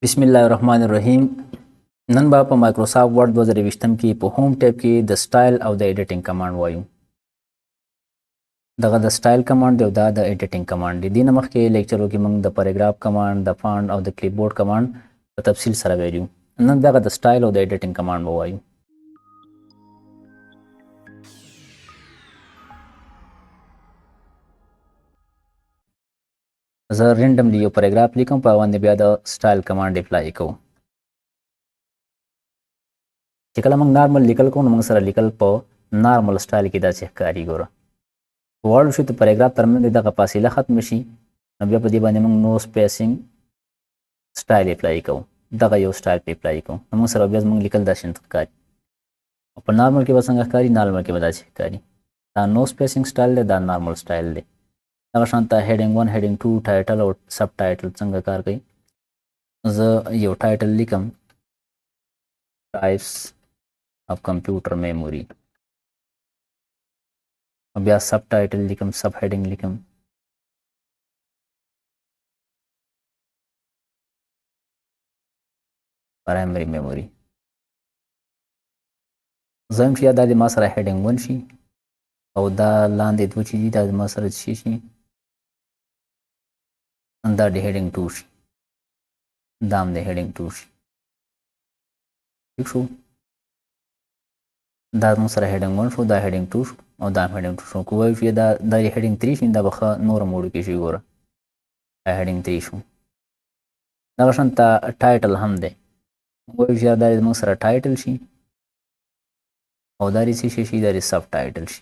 बिस्मिल्लाहिर्रहमानिर्रहीम। नन बा په مایکروسافټ ورډ 2020 کې په هوم ټیب کې د سټایل او د ایډیټینګ کمانډ وایو. دغه د سټایل کمانډ دی او دا د ایډیټینګ کمانډ دی. دینه مخکې لیکچرو کې موږ د پیراګراف کمانډ، د فانټ او د کلیپ بورډ کمانډ په تفصیل سره ویلو. نن دغه د سټایل او د ایډیټینګ کمانډ وایو. زه رینډملی یو پیراګراف لیکم، په باندې بیا د سټایل کمانډ اپلای کوم. چې کله موږ نارمل لیکل کوو نو موږ سره لیکل په نارمل سټایل کې داسې ښکاري. ګوره غواړو چې د پیراګراف ترمنځ دغه فاصله ختم شي، نو بیا په دې باندې موږ نو سپیسینګ سټایل اپلای کوو. دغه یو سټایل په اپلای کوو نو موږ سره بیا زموږ لیکل داسې ښکاري. په نارمل کې به څنګه ښکاري؟ نارمل کې به داسې ښکاري. دا نو سپیسینګ سټایل دی، دا نارمل سټایل دی. دغه شانته هیډینګ 1 هیډینګ 2 ټایټل او سب ټایټل څنګه کار کوي. زه یو ټایټل لیکم، ټایپس of computer memory. بیا سب ټایټل لیکم، سب هیډینګ لیکم. پرایمری میموري. زم چې دا د ما سره هیډینګ 1 شي او دا لاندې دوه چې دي دا د ما سره شي دا د هیډینګ 2 شي، دا هم د هیډینګ 2 شي. ٹھیک شو؟ دا موږ سره هیډینګ 1 شو، دا هیډینګ 2 شو او دا هیډینګ 2 شو. که وایو چې دا هیډینګ 3 شي، دا به ښه نوره موډ کې شي. ګوره دا هیډینګ 3 شو. دغه شانته ټایټل هم دی. وایو چې دا موږ سره ټایټل شي او دا دې څه شي، دا دې سب ټایټل شي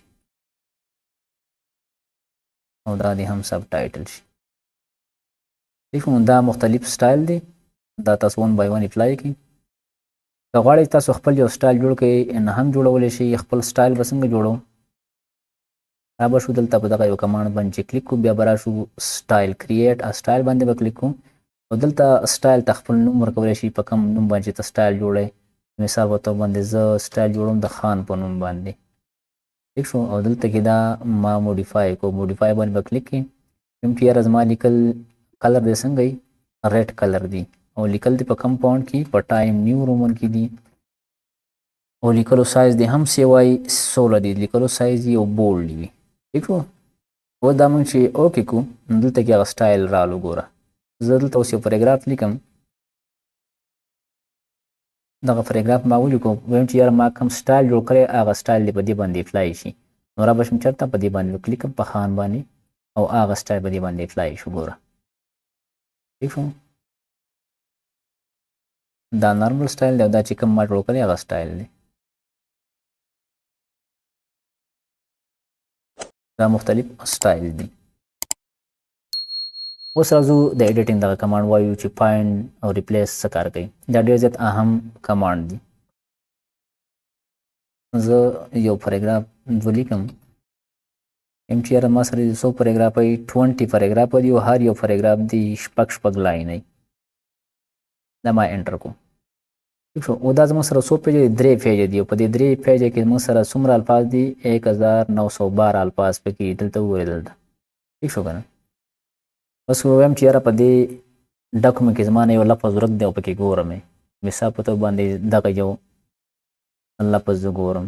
او دا دې هم سب ټایټل شي. ٹھیک نو دا مختلف سټایل دی، دا تاسو 1 by 1 اپلای کړئ. که غواړئ تاسو خپل یو سټایل جوړ کړئ نه هم جوړولی شئ. خپل سټایل به څنګه جوړو؟ را به شو دلته په دغه یو کمانډ باندې چې کلیک کوو، بیا به راشو سټایل کریټ ا سټایل باندې به کلیک کوو او دلته سټایل ته خپل نوم ورکولی شئ، په کوم نوم باندې ته سټایل جوړئ. مثال په توګه باندې زه سټایل جوړوم د خان په نوم باندې. ٹھیک شو؟ او دلته کې دا ما موډیفای کو، موډیفای باندې به کلیک کړئ. کوم چې یاره زما لیکل کلر دی څنګه وي؟ ریډ کلر دی او لیکل دی په کم فونټ کې؟ په ټایم نیو رومن کې دی او لیکلو سایز دی هم سی وای 16 دی، لیکلو سایز دی او بولډ وي. ٹھیک شو؟ اوس دا موږ چې اوکې کو نو دلته کې هغه سټایل رالو. ګوره زه دلته اوس یو پیراګراف لیکم، دغه پیراګراف ما ولیکو، وایم چې یاره ما کوم سټایل جوړ کړی هغه سټایل دی په دې باندې اپلای شي. نو را به شم چېرته؟ په دې باندې کلیکم په خان باندې او هغه سټایل په دې باندې اپلای شو. ګوره ٹھیک شو؟ دا نارمل سټایل دی او دا چې کوم ما جوړ کړی هغه سټایل دی. دا مختلف سټایل دي. اوس راځو د ایډیټینګ دغه کمانډ وایو چې فایند او ریپلیس څه کار کوي. دا ډېر زیات اهم کمانډ دی. زه یو پیراګراف ولیکم، یم چې یاره ما سره د څو پیراګراف وي؟ 20 پیراګراف دي او هر یو پیراګراف دی شپږ لاینې. دا ما انټر کوم. ٹھیک شو؟ او دا زموږ سره څو پیجه دي؟ 3 پیجه دي او په دې 3 پیجه کې زموږ سره څومره الفاظ دي؟ 1912 الفاظ پکې دلته وګورئ دلته. ٹھیک شو که نه؟ بس وایم چې یاره په دې ډاکومنټ کې زما نه یو لفظ ورک دی او پکې ګورم یې. مثال په توګه باندې دغه یو لفظ زه ګورم،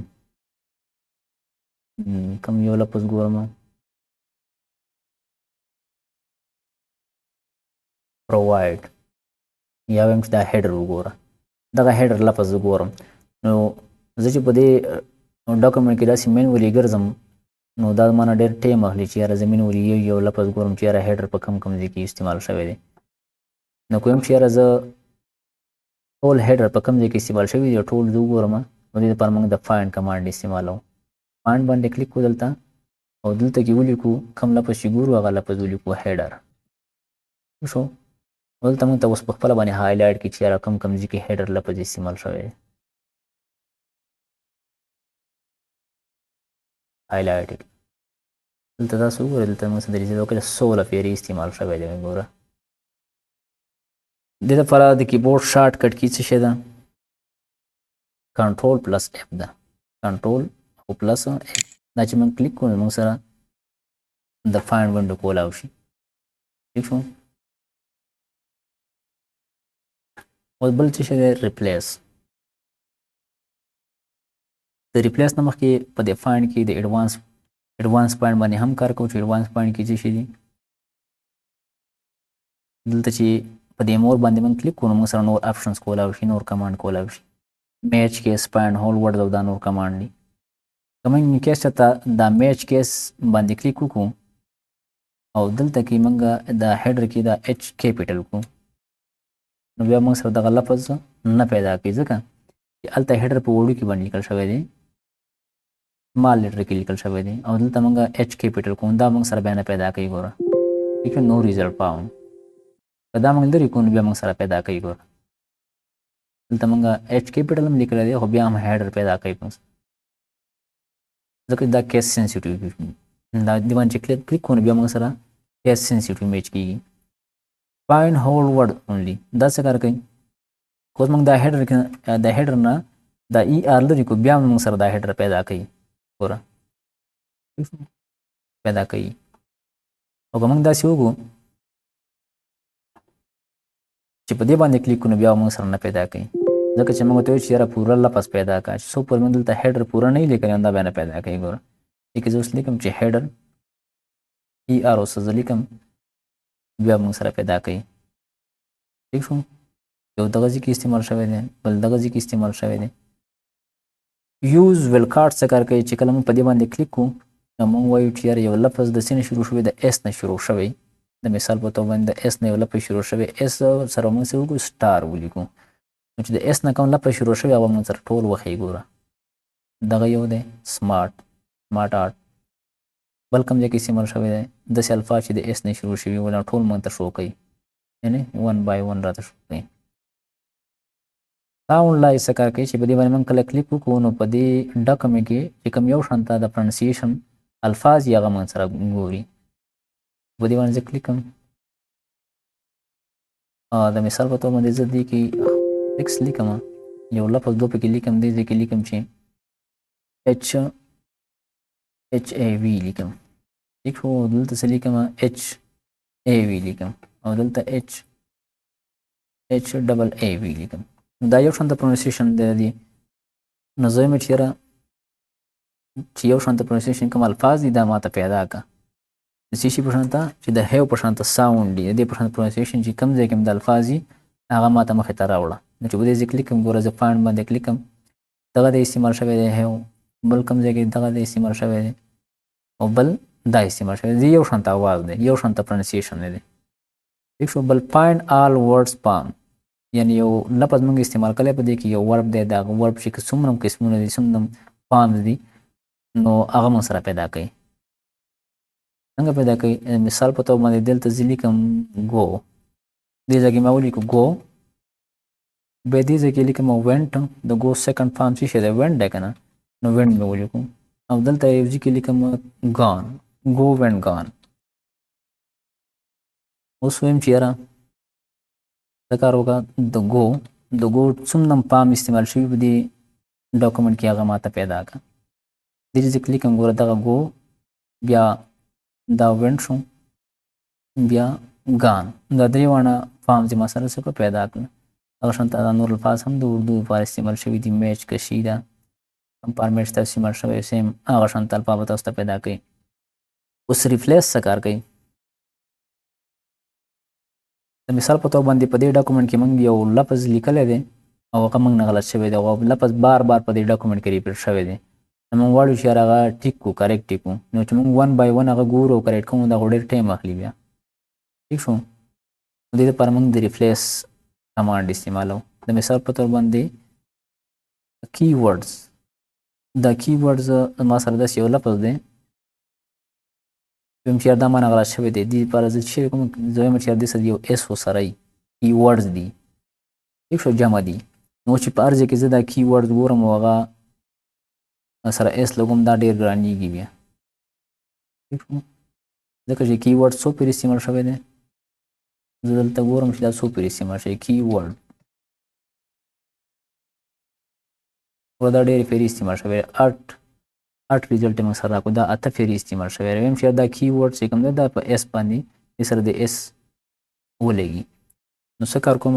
کوم یو لفظ ګورم؟ پرووایډ. یا وایم چې دا هیډر وګوره، دغه هیډر لفظ زه ګورم. نو زه چې په دې ډاکومنټ کې داسې مینولي ګرځم نو دا مانه ډېر ټایم اخلي چې یاره زه مینولي یو لفظ ګورم چې یاره هیډر په کوم ځای کې استعمال شوی دی. نو کوم چې یاره زه ټول هیډر په کوم ځای کې استعمال شوي دي ټول زه وګورم، نو دې لپاره موږ د فایند کمانډ استعمالوو. فایند باندې کلیک کو دلته او دلته کې ولیکو کوم لفظ چې ګورو هغه لفظ ولیکو هیډر. شو؟ دلته موږ ته اوس په خپله باندې هایلایټ کړي چې یاره کوم ځای کې هیډر لفظ استعمال شوی دی. هایلایټ دلته تاسو وګورئ، دلته موږ سره د ریزیدو کې 16 پیرې استعمال شوی دی. ګوره دې لپاره د کیبورډ شارټ کټ کې څه شی ده؟ کنټرول پلس اف ده. کنټرول او پلس اف دا چې موږ کلیک کوو موږ سره د فایند ونډو کولاو شي. ٹھیک شو؟ او بل څه شی دی ریپلیس. د ریپلیس نه مخکې په دې فایند کې د ایډوانس پوینټ باندې هم کار کوو چې ایډوانس پوینټ کې څه شي دي. دلته چې په دې مور باندې موږ کلیک کوو نو موږ سره نور آپشنز کولی شي، نور کمانډ کولی شي. میچ کیس پوینټ هول ورډ او دا نور کمانډ دي. که موږ ان کیس چېرته دا میچ کیس باندې کلیک وکړو او دلته کې موږ دا هیډر کې دا اچ کیپیټل کړو نو بیا موږ سره دغه لفظ نه پیدا کوي، ځکه چې هلته هیډر په وړو کې باندې لیکل شوی دی، سمال لیټر کې لیکل شوی دی، او دلته موږ اچ کیپیټل کوو دا موږ سره بیا نه پیدا کوي. ګوره ٹھیک ہے، نو ریزلټ فاوند. که دا موږ لرې کوو نو بیا موږ سره پیدا کوي. ګوره دلته موږ اچ کیپیټل هم لیکلی دی خو بیا هم هیډر پیدا کوي موږ، ځکه دا کیس سینسیټیو دا دې باندې چې کلیک کوو نو بیا موږ سره کیس سینسیټیو میچ کېږي. فایند هول ورډ اونلی دا څه کار کوي؟ اوس موږ دا هیډر نه دا ای آر لرې کړو بیا موږ سره دا هیډر پیدا کوي. ګوره پیدا کوي. او که موږ داسې وکړو چې په دې باندې کلیک کړو نو بیا موږ سره نه پیدا کوي، ځکه چې موږ ته وایي چې یاره پوره لفظ پیدا کړه، چې څو پورې موږ دلته هیډر پوره نه وي لیکلی نو دا بیا نه پیدا کوي. ګوره دې کې زه اوس لیکم چې هیډر ای آر اوس زه لیکم بیا موږ سره پیدا کوي. ٹھیک شو، یو دغه ځای کې استعمال شوی دی، بل دغه ځای کې استعمال شوی دی. یوز ویل کارډ څه کار کوي؟ چې کله موږ په دې باندې کلیک کوو نو موږ وایو چې یاره یو لفظ د څه نه شروع شوی؟ د ایس نه شروع شوی. د مثال په توګه باندې د ایس نه یو لفظ شروع شوی، ایس سره موږ څه وکړو؟ سټار ولیکو. نو چې د ایس نه کوم لفظ شروع شوی هغه موږ سره ټول وښیي. ګوره دغه یو دی سمارټ آرټ، بل کوم ځای کې استعمال شوی دی داسې الفاظ چې د ایس نه شروع شوي ولا ټول موږ ته شو کوي، یعنې ون بای ون راته شو کوي. ساوند لای څه کار کوي؟ چې په دې باندې موږ کله کلیک وکړو نو په دې ډاکومنټ کې چې کوم یو شان ته د پرونسیشن الفاظ یې هغه موږ سره ګوري. په دې باندې زه کلیک کوم، د مثال په توګه باندې زه دې کې ایکس لیکم، یو لفظ دو پکې لیکم، دې ځای کې لیکم چې اچ ای وی لیکم. ٹھیک شو، دلته څه لیکم؟ اچ ای وی لیکم، او دلته اچ ډبل ای وی لیکم. دا یو شان د پرونسیشن دی. نو زه وایم چې یاره چې یو شان د پرونسیشن کوم الفاظ دي دا ماته پیدا کړه. د څه شي په شان ته؟ چې د هیو په شان ته ساوند دي، د دې په شان پرونسیشن چې کوم ځای کې د الفاظ دي هغه ماته مخې ته راوړه. نو چې په دې ځای کلیک کوم، ګوره زه فایند باندې کلیک کوم، دغه د استعمال شوی دی هیو، بل کوم ځای کې دغه د استعمال شوی دی، او بل دا استعمال شوی دی. یو شان ته आवाज دی، یو شان ته پرونسیشن دی. ٹھیک شو، بل فایند آل ورډز پام، یعنی یو لفظ موږ استعمال کړی په دې کې یو ورب دی، دا ورب چې څومره قسمونه دي، څومره پامز دي، نو هغه موږ سره پیدا کوي. څنګه پیدا کوي؟ مثال په توګه باندې دلته زه لیکم ګو، دې ځای کې ما ولیکو ګو، بیا دې ځای کې لیکم وینټ، د ګو سیکنډ فارم څه شی دی؟ وینټ دی که نه، نو وینټ مې ولیکو. او دلته یو ځای کې لیکم ګان، ګو وینټ ګان. اوس وایم چې یاره دا کار وکړه، د ګو څومره پام استعمال شوي په دې ډاکومنټ کې هغه ماته پیدا کړه. دې ځای کې لیکم ګوره دغه ګو، بیا دا وینټ شو، بیا ګان، دا درې واړه فارمز ما سره څه پیدا کړل. هغه شان ته دا نور الفاظ هم د اردو لپاره استعمال شوي دي، میچ کشي ده، کمپارمنټس ته استعمال شوی، سیم هغه شان ته الفاظ به تاسو ته پیدا کوي. اوس ریفلیس څه کار کوي؟ د مثال په توګه باندې په دې ډاکومنټ کې موږ یو لفظ لیکلی دی او هغه موږ نه غلط شوی دی، او لفظ بار بار په دې ډاکومنټ کې ریپیټ شوی دی. نو موږ غواړو چې هغه ټیک کړو، کریکټ یې کړو. نو چې موږ ون بای ون هغه ګورو او کریکټ کوو، دا خو ډېر ټایم اخلي بیا. ٹھیک شو، د دې لپاره موږ د ریفلیس کمانډ استعمالوو. د مثال په توګه باندې کی ورډز، دا کی ورډز ما سره داسې یو لفظ دی ویم چې دا معنی غلط شوی دی، دې لپاره زه چې کوم زه وایم چې دې سره یو ایس وسره یي، کی ورډز دي. ٹھیک شو، جمع دي. نو چې په هر ځای کې زه دا کی ورډز ګورم او هغه سره ایس لګوم، دا ډېر ګرانېږي بیا. ٹھیک شو، ځکه چې کی ورډ څو پورې استعمال شوی دی، زه دلته ګورم چې دا څو پورې استعمال شوی کی ورډ، دا ډېرې پورې استعمال شوی. اټ ریزلټ موږ سره راکړو، دا اته پورې استعمال شوی. ویم چې دا کی ورډ چې کوم دی دا په ایس باندې دې سره د ایس ولګي. نو څه کار کوم؟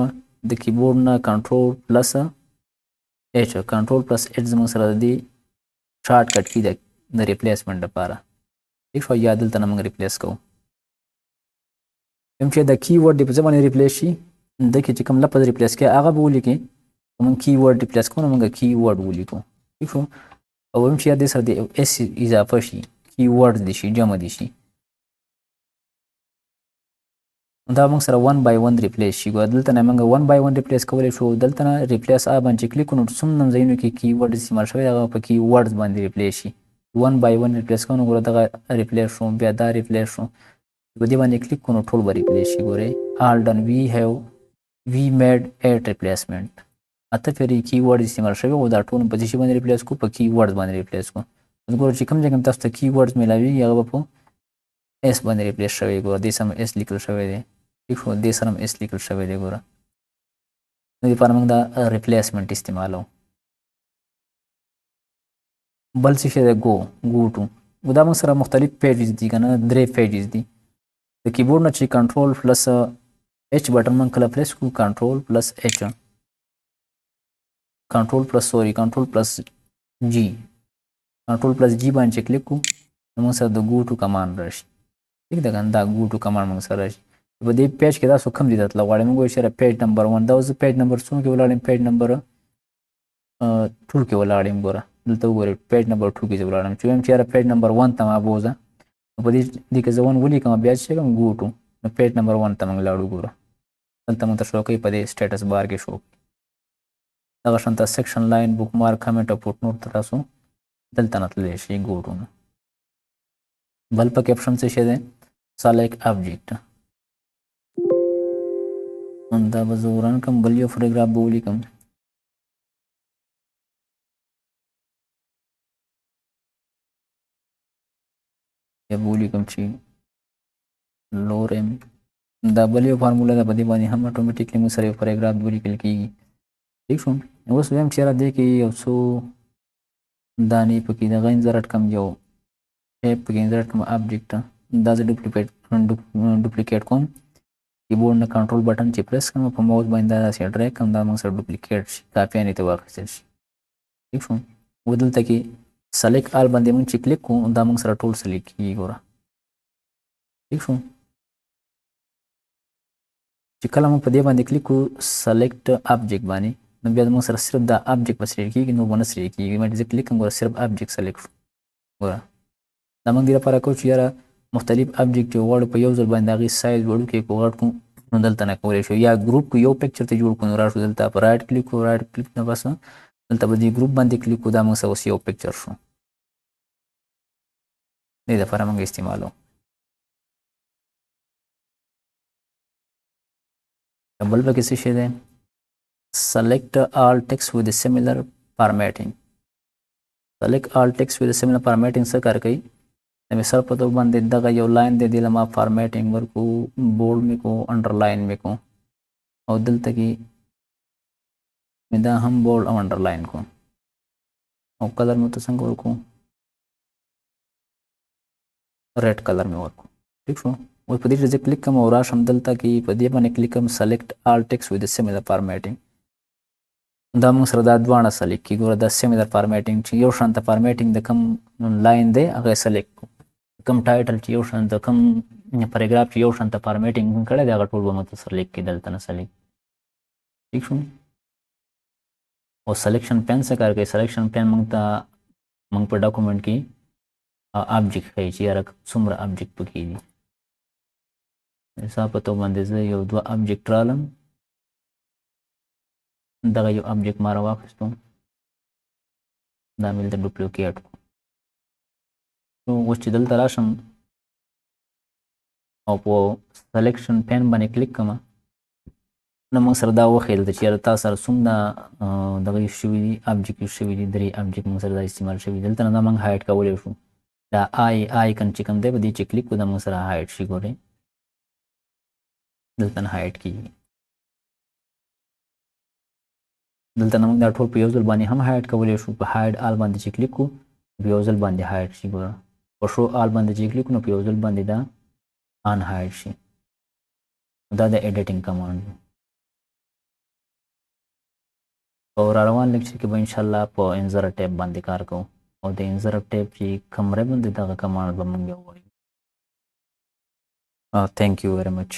د کیبورډ نه کنټرول پلس اچ زموږ سره د دې شارټ کټ کی د ریپلیسمنټ لپاره ٹھیک شو یا دلته موږ ریپلیس کوو کوم چې د کی ورډ په ځای باندې ریپلیس شي د کې چې کوم لفظ ریپلیس کې هغه به ولیکي موږ کی ورډ ریپلیس کوو موږ کی ورډ ولیکو ٹھیک شو او هم چې د سره د اس اضافه شي کی ورډ دي شي جمع دي شي دا موږ سره 1 by 1 ریپلیس شي ګور دلته نه موږ 1 by 1 ریپلیس کولای شو دلته نه ریپلیس ا باندې کلیک کوو څومره ځایونو کې کی ورډ استعمال شوی هغه په کی ورډز باندې ریپلیس شي 1 by 1 ریپلیس کوو ګور دغه ریپلیس شو بیا دا ریپلیس شو په دې باندې کلیک کوو ټول به ریپلیس شي ګورئ all done we made 8 replacement اته فری کی ورډ استعمال شوی او دا ټول په دې باندې ریپلیس کو په کی ورډ باندې ریپلیس کو ګور چې کوم ځای کوم تاسو ته کی ورډز ملاوي هغه په اس باندې ریپلیس شوی ګور دې سم اس لیکل شوی دی ٹھیک شو دې سره اس لیکل شوی دی ګور نو لپاره موږ دا ریپلیسمنٹ استعمالو بل څه شی دی go to دا موږ سره مختلف پیجز دي کنه درې پیجز دي د کیبورډ نه چې کنټرول پلس اچ بٹن من کله پریس کو کنټرول پلس اچ کنټرول پلس جی باندې کلیک کو موږ سره د go to کمانډ راشي ٹھیک ده دا go to کمانډ موږ سره راشي په دې پیج کې دا څه کم دي دتل غواړم موږ اشاره پیج نمبر 1 دا اوس پیج نمبر 2 کې ولاړم پیج نمبر 2 کې ولاړم ګوره دلته وګورئ پیج نمبر 2 کې ولاړم چې هم چې پیج نمبر 1 ته ما بوزه په دې کې ځوان ولي کوم بیا چې کوم go to نو پیج نمبر 1 ته موږ لاړو ګوره دلته موږ شو کوي په دې سټیټس بار کې شو دا شانته سیکشن لاین بوک مارک کمنټ او فوټ نوٹ تاسو دلته نتللی شي go to بل په کیپشن څه شه ده select object دا به زوران کوم بل یو پاراګراف به ولیکم یا به ولیکم چې لورم دا بل یو فارموله ده په دې باندې هم اتوماتیکلی موږ سره یو پاراګراف ولیکل کېږي ٹھیک شو اوس ویم چې را دې کې یو څو دانې پکې د غین زرټ کم یو پکې زرټ کم آبجیکټ دا زه ډوپلیکیټ کوم کیبورډ نه کنټرول بٹن چې پریس کوم په ماوس باندې دا سي ډرګ کوم دا موږ سره ډوپلیکیټ شي کاپی نه ته واخیستل شي ٹھیک شو ودلته کې سلیکټ آل باندې موږ چې کلیک کوو دا موږ سره ټول سلیکټ کیږي ګوره ٹھیک شو چې کله موږ په دې باندې کلیک کوو سلیکټ آبجیکټ باندې نو بیا موږ سره صرف دا آبجیکټ په سلیکټ کیږي نو ونه سلیکټ کیږي مې چې کلیک کوم ګوره صرف آبجیکټ سلیکټ شو ګوره دا موږ دې لپاره کوو چې یاره مختلف آبجیکټ وړو په یو ځل باندې هغې سایز وړو کې کو غټ کړو نو دلته نه کولی شو یا ګروپ کو یو پکچر ته جوړ کړو نو راشو دلته په رایټ کلیک کو رایټ کلیک نه بس دلته به دې ګروپ باندې کلیک کو دا موږ سره اوس یو پکچر شو دې دپاره موږ استعمالو بل پکې څه شی دی select all text with similar formatting څه کار کوي د مثال په توګه باندې دغه یو لاین دی دله ما فارمیټینګ ورکو بولډ مې کو انډرلاین مې کو او دلته کې مې دا هم بولډ او انډرلاین کو او کلر مې ته څنګه ورکو ریډ کلر مې ورکو ٹھیک شو اوس په دې چې کلیک کوم او راشم دلته کې په دې باندې کلیک کوم select all text with similar formatting دا موږ سره دا دواړه سلیکټ کیږي ګوره دا سیمیلر فارمیټینګ چې یو شانته فارمیټینګ د کم لاین دی هغه سلیکټ کو کم ټایټل چې یو شانته کم پاراګراف چې یو شانته فارمیټینګ کړی دی هغه ټول به موږ سلیکټ کړي دلته نه سلیکټ ٹھیک شو او سلیکشن پین څه کار کوي سلیکشن پین موږ ته موږ په ډاکومنټ کې آبجیکټ ښیي چې یاره څومره آبجیکټ پکې دي مثال په توګه باندې زه یو دوه آبجیکټ رالم دغه یو آبجیکټ ما راواخیستو دا مې دلته ډوپلیکیټ کړو نو اوس چې دلته راشم او په سلیکشن پین باندې کلیک کوم نو موږ سره دا وښیل چې یاره تا سره څومره دغه شوي دي آبجیکټ شوي دي 3 آبجیکټ موږ سره دا استعمال شوي دلته نه دا موږ هایډ کولی شو دا آیکن چې کوم دی په دې چې کلیک کړو دا موږ سره هایډ شي ګورئ دلته نه هایډ کېږي دلته موږ دا ټول په یو ځل باندې هم هایډ کولی شو په هایډ آل باندې چې کلیک کړو په یو ځل باندې هایډ شي ګوره په شو آل باندې چې کلیک کړو نو په یو ځل باندې دا ان هایډ شي دا د ایډیټینګ کمانډ او را روان لیکچر کې به ان شاء الله په انزر ټیپ باندې کار کوو او د انزر ټیپ چې کوم ریبن دی دغه کمانډ به موږ ووایو. Thank you very much.